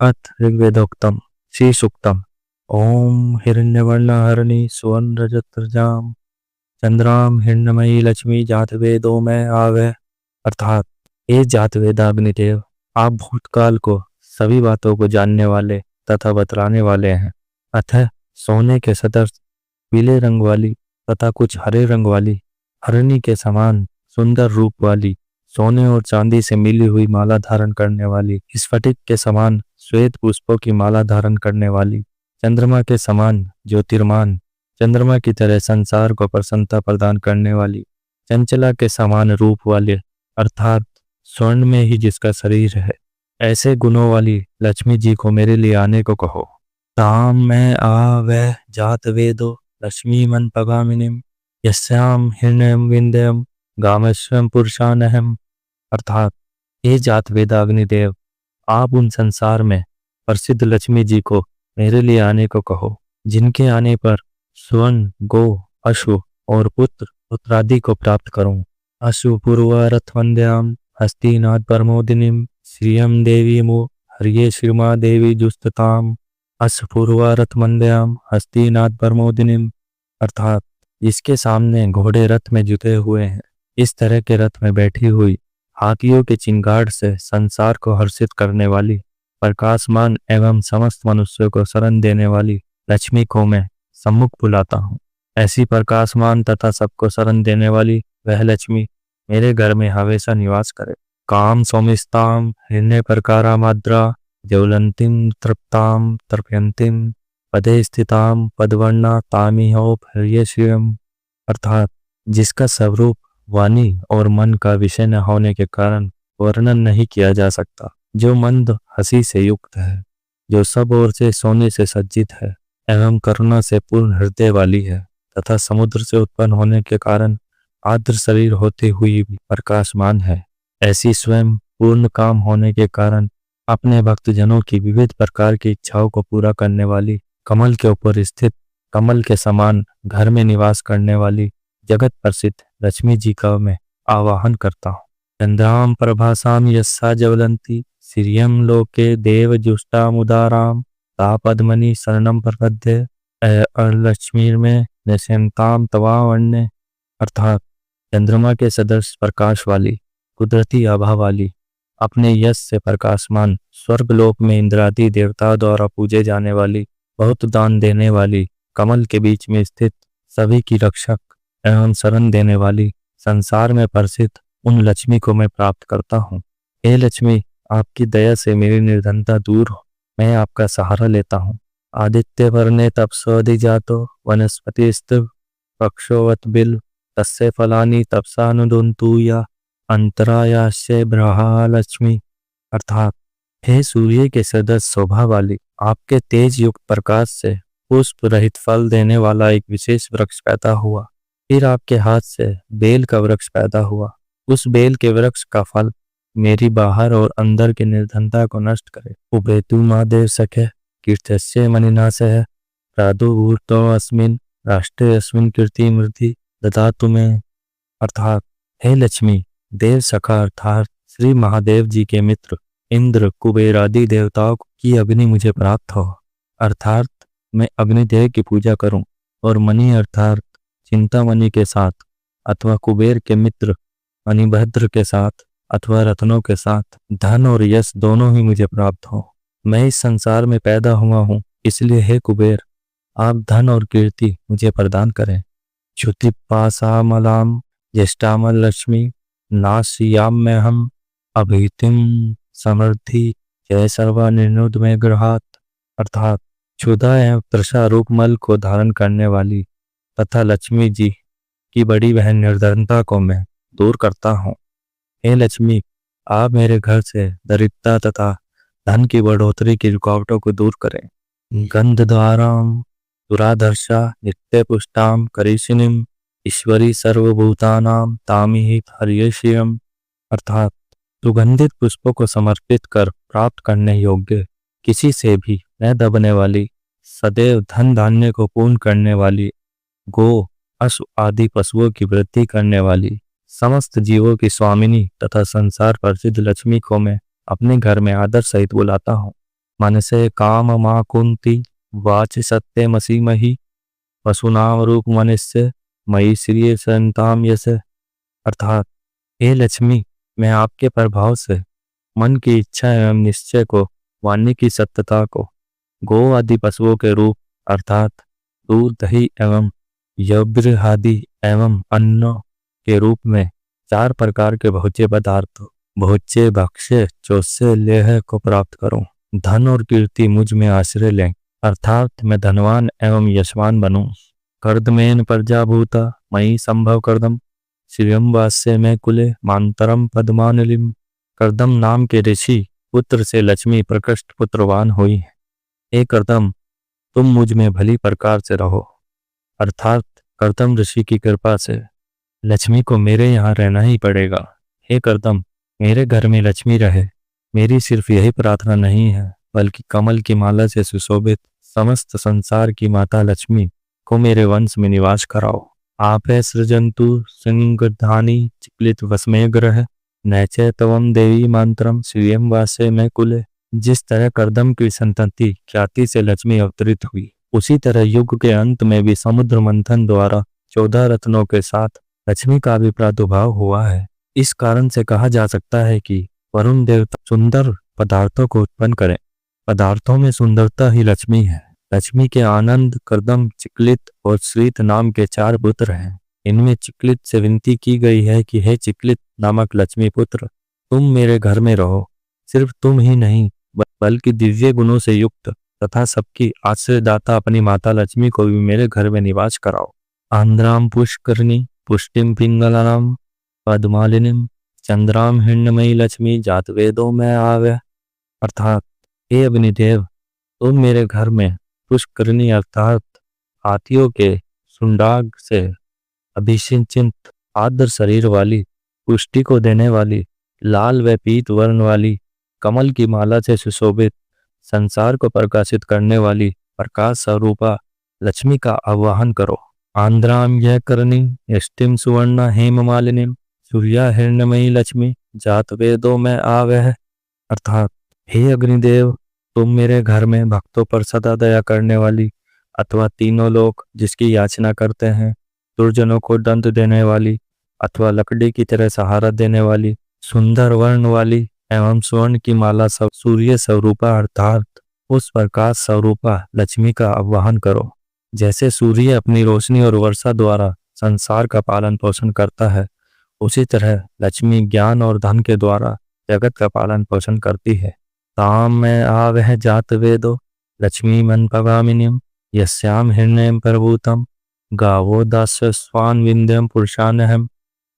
अथ ऋग्वेदोक्तम श्री सूक्तम। ओम हिरण्यवर्णहरिणी सुवर्णरजतजाम चंद्राम हिरण्यमयी लक्ष्मी जातवेदो में आवे। अर्थात हे जातवेदाग्निदेव, आप भूतकाल को सभी बातों को जानने वाले तथा बतलाने वाले हैं। अतः सोने के सदृश पीले रंग वाली तथा कुछ हरे रंग वाली हरिणी के समान सुंदर रूप वाली, सोने और चांदी से मिली हुई माला धारण करने वाली, स्फटिक के समान श्वेत पुष्पों की माला धारण करने वाली, चंद्रमा के समान ज्योतिर्मान, चंद्रमा की तरह संसार को प्रसन्नता प्रदान करने वाली, चंचला के समान रूप वाले अर्थात स्वर्ण में ही जिसका शरीर है, ऐसे गुणों वाली लक्ष्मी जी को मेरे लिए आने को कहो। ताम में आवे जात वेदो लक्ष्मी मन पगामिनीम यस्याम हिरण्यम विंध्यम गामेश्वरम पुरुषानहम। अर्थात हे जात वेदाग्निदेव, आप उन संसार में प्रसिद्ध लक्ष्मी जी को मेरे लिए आने को कहो, जिनके आने पर स्वर्ण, गो, अश्व और पुत्र पुत्रादि को प्राप्त करूं। अश्व पूर्वा रथवंद्याम हस्तिनाथ परमोदिनीम श्रियम देवी मो हरिये श्रीमा देवी जुस्तताम। अश्व पूर्वा रथवंद्याम हस्तिनाथ परमोदिनीम अर्थात जिसके सामने घोड़े रथ में जुटे हुए हैं, इस तरह के रथ में बैठी हुई हाथियों के चिंगाड़ से संसार को हर्षित करने वाली, प्रकाशमान एवं समस्त मनुष्यों को शरण देने वाली लक्ष्मी को मैं सम्मुख बुलाता हूँ। ऐसी प्रकाशमान तथा सबको शरण देने वाली वह लक्ष्मी मेरे घर में हमेशा निवास करे। काम सौमिस्ताम हिरण्य प्रकारा माद्रा ज्वलंतिम तृप्ताम तर्पयंतिम पदे स्थिताम पदवर्णा तामिहोप हृदय श्रियम। अर्थात जिसका स्वरूप वाणी और मन का विषय न होने के कारण वर्णन नहीं किया जा सकता, जो मंद हंसी से युक्त है, जो सब ओर से सोने से सज्जित है एवं करुणा से पूर्ण हृदय वाली है, तथा समुद्र से उत्पन्न होने के कारण आर्द्र शरीर होते हुए भी प्रकाशमान है, ऐसी स्वयं पूर्ण काम होने के कारण अपने भक्तजनों की विविध प्रकार की इच्छाओं को पूरा करने वाली, कमल के ऊपर स्थित कमल के समान घर में निवास करने वाली जगत प्रसिद्ध लक्ष्मी जी का मैं आवाहन करता हूँ। चंद्राम प्रभासाम यस्सा ज्वलंती श्रियम लोके देव जुष्टाम उदाराम ता पद्मनि शरणम प्रपद्ये लक्ष्मी में निश्चिंताम तवावन्य। अर्थात चंद्रमा के सदृश प्रकाश वाली, कुदरती आभा वाली, अपने यश से प्रकाशमान, स्वर्गलोक में इंद्रादि देवताओं द्वारा पूजे जाने वाली, बहुत दान देने वाली, कमल के बीच में स्थित, सभी की रक्षक एवं शरण देने वाली, संसार में प्रसिद्ध उन लक्ष्मी को मैं प्राप्त करता हूँ। हे लक्ष्मी, आपकी दया से मेरी निर्धनता दूर हो, मैं आपका सहारा लेता हूँ। आदित्य वर्णे तपस्वधि जातो वनस्पति स्थिर पक्षोवत बिल तस्य फलानि तपसानुदुन्तु या अंतरायाश्य ब्रहा लक्ष्मी। अर्थात हे सूर्य के सदृश शोभा वाली, आपके तेज युक्त प्रकाश से पुष्प रहित फल देने वाला एक विशेष वृक्ष पैदा हुआ। फिर आपके हाथ से बेल का वृक्ष पैदा हुआ। उस बेल के वृक्ष का फल मेरी बाहर और अंदर की निर्धनता को नष्ट करे। उपेतु महादेव सखे कीर्तस्य मनिनाशः प्रादुर्भूतो अस्मिन् राष्ट्रे अस्मिन् कीर्ति मृद्धि ददातु मे। अर्थात हे लक्ष्मी, देव सखा अर्थात श्री महादेव जी के मित्र इंद्र कुबेर आदि देवताओं की अग्नि मुझे प्राप्त हो, अर्थात मैं अग्निदेव की पूजा करूं, और मणि अर्थात चिंतामणि के साथ अथवा कुबेर के मित्र मणिभद्र के साथ अथवा रत्नों के साथ धन और यश दोनों ही मुझे प्राप्त हो। मैं इस संसार में पैदा हुआ हूँ, इसलिए हे कुबेर, आप धन और कीर्ति मुझे प्रदान करें। श्रुति पासामलाम ज्येष्ठामल लक्ष्मी नाश्याम में हम अभीतिम समृद्धि जय सर्वा निर्नुद में गृहात। अर्थात क्षुधा एवं तृषा रूप मल को धारण करने वाली तथा लक्ष्मी जी की बड़ी बहन निर्धनता को मैं दूर करता हूँ। हे लक्ष्मी, आप मेरे घर से दरिद्रता तथा धन की बढ़ोतरी की रुकावटों को दूर करें। गंध द्वाराम दुराधर्षा नित्य पुष्टाम करीशिनीम ईश्वरी सर्वभूतानाम तामिहि हरियश्रियम। अर्थात सुगंधित पुष्पों को समर्पित कर प्राप्त करने योग्य, किसी से भी न दबने वाली, सदैव धन धान्य को पूर्ण करने वाली, गो अश्व आदि पशुओं की वृद्धि करने वाली, समस्त जीवों की स्वामिनी तथा संसार प्रसिद्ध लक्ष्मी को मैं अपने घर में आदर सहित बुलाता हूँ। मनसे काम मा कुंती वाच सत्य मसीमही पशुनाम रूप मनुष्य मई श्री संताम यस। अर्थात हे लक्ष्मी, मैं आपके प्रभाव से मन की इच्छा एवं निश्चय को, वाणी की सत्यता को, गो आदि पशुओं के रूप अर्थात दूध दही एवं यज्ञ आदि एवं अन्नों के रूप में 4 प्रकार के भोज्य पदार्थ, भोज्य भक्ष्य चोष्य लेह को प्राप्त करूं। धन और कीर्ति मुझ में आश्रय लें अर्थात मैं धनवान एवं यशवान बनूं। कर्दमेन प्रजाभूता मई संभव कर्दम श्रियम वास्य में कुले मांतरम पद्मानलिम। कर्दम नाम के ऋषि पुत्र से लक्ष्मी प्रकृष्ट पुत्रवान हुई। हे कर्दम, तुम मुझ में भली प्रकार से रहो अर्थात कर्दम ऋषि की कृपा से लक्ष्मी को मेरे यहाँ रहना ही पड़ेगा। हे कर्दम, मेरे घर में लक्ष्मी रहे, मेरी सिर्फ यही प्रार्थना नहीं है, बल्कि कमल की माला से सुशोभित समस्त संसार की माता लक्ष्मी को मेरे वंश में निवास कराओ। आप है सृजंतु सिंहधानी चिक्लित वस्मे ग्रह नैचे तवम देवी मंत्रम श्रियम वासे में कुले। जिस तरह कर्दम की संतति ख्याति से लक्ष्मी अवतरित हुई, उसी तरह युग के अंत में भी समुद्र मंथन द्वारा 14 रत्नों के साथ लक्ष्मी का भी प्रादुर्भाव हुआ है। इस कारण से कहा जा सकता है कि वरुण देवता सुंदर पदार्थों को उत्पन्न करें। पदार्थों में सुंदरता ही लक्ष्मी है। लक्ष्मी के आनंद, कर्दम, चिक्लित और श्रीत नाम के 4 पुत्र हैं। इनमें चिक्लित से विनती की गई है कि हे चिक्लित नामक लक्ष्मी पुत्र, तुम मेरे घर में रहो। सिर्फ तुम ही नहीं बल्कि दिव्य गुणों से युक्त तथा सबकी आश्रयदाता अपनी माता लक्ष्मी को भी मेरे घर में निवास कराओ। आंद्राम पुष्करणी पुष्टिम पिंगलाम पद्मालिनीम चंद्राम हिण्यमयी लक्ष्मी जात वेदों में आवे। अर्थात हे अग्निदेव, तुम मेरे घर में पुष्करणी अर्थात हाथियों के सुंडाग से अभिषिंचित आर्द्र शरीर वाली, पुष्टि को देने वाली, लाल व पीत वर्ण वाली, कमल की माला से सुशोभित, संसार को प्रकाशित करने वाली प्रकाश स्वरूपा लक्ष्मी का आवाहन करो। आंद्राम यह करणी यष्टिम सुवर्णा हेम मालिनीम सूर्या हिरण्यमयी लक्ष्मी जात वेदों में आवह। अर्थात हे अग्निदेव, तुम मेरे घर में भक्तों पर सदा दया करने वाली अथवा तीनों लोक जिसकी याचना करते हैं, दुर्जनों को दंड देने वाली अथवा लकड़ी की तरह सहारा देने वाली, सुंदर वर्ण वाली एवं स्वर्ण की माला सब सूर्य स्वरूपा अर्थात उस प्रकाश स्वरूपा लक्ष्मी का आवाहन करो। जैसे सूर्य अपनी रोशनी और वर्षा द्वारा संसार का पालन पोषण करता है, उसी तरह लक्ष्मी ज्ञान और धन के द्वारा जगत का पालन पोषण करती है। ताम में आवह जात वेदो लक्ष्मी मन पगामिनीम यस्याम हिरण्यम प्रभूतम गावो दास स्वान विंध्यम पुरुषानहम।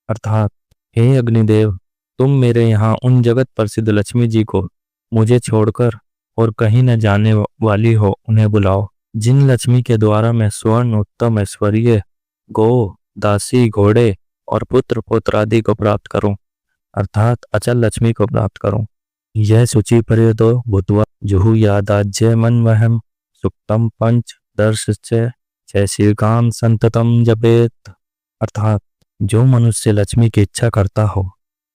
अर्थात हे अग्निदेव, तुम मेरे यहाँ उन जगत प्रसिद्ध लक्ष्मी जी को मुझे छोड़कर और कहीं न जाने वाली हो उन्हें बुलाओ, जिन लक्ष्मी के द्वारा मैं स्वर्ण उत्तम ऐश्वर्य गो दासी घोड़े और पुत्र पुत्र आदि को प्राप्त करूं अर्थात अचल लक्ष्मी को प्राप्त करूं। यह सूची पर्यतो भूतवा जुहु यादाज्य मन वहम सुक्तम पंच दर्श जय श्री काम संततम जपेत। अर्थात जो मनुष्य लक्ष्मी की इच्छा करता हो,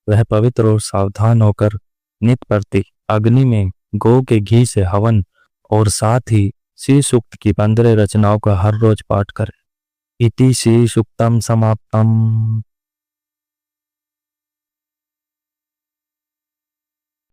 वह पवित्र और सावधान होकर नित प्रति अग्नि में गौ के घी से हवन और साथ ही श्री सूक्त की 15 रचनाओं का हर रोज पाठ करे। इति श्री सूक्तम समाप्तम।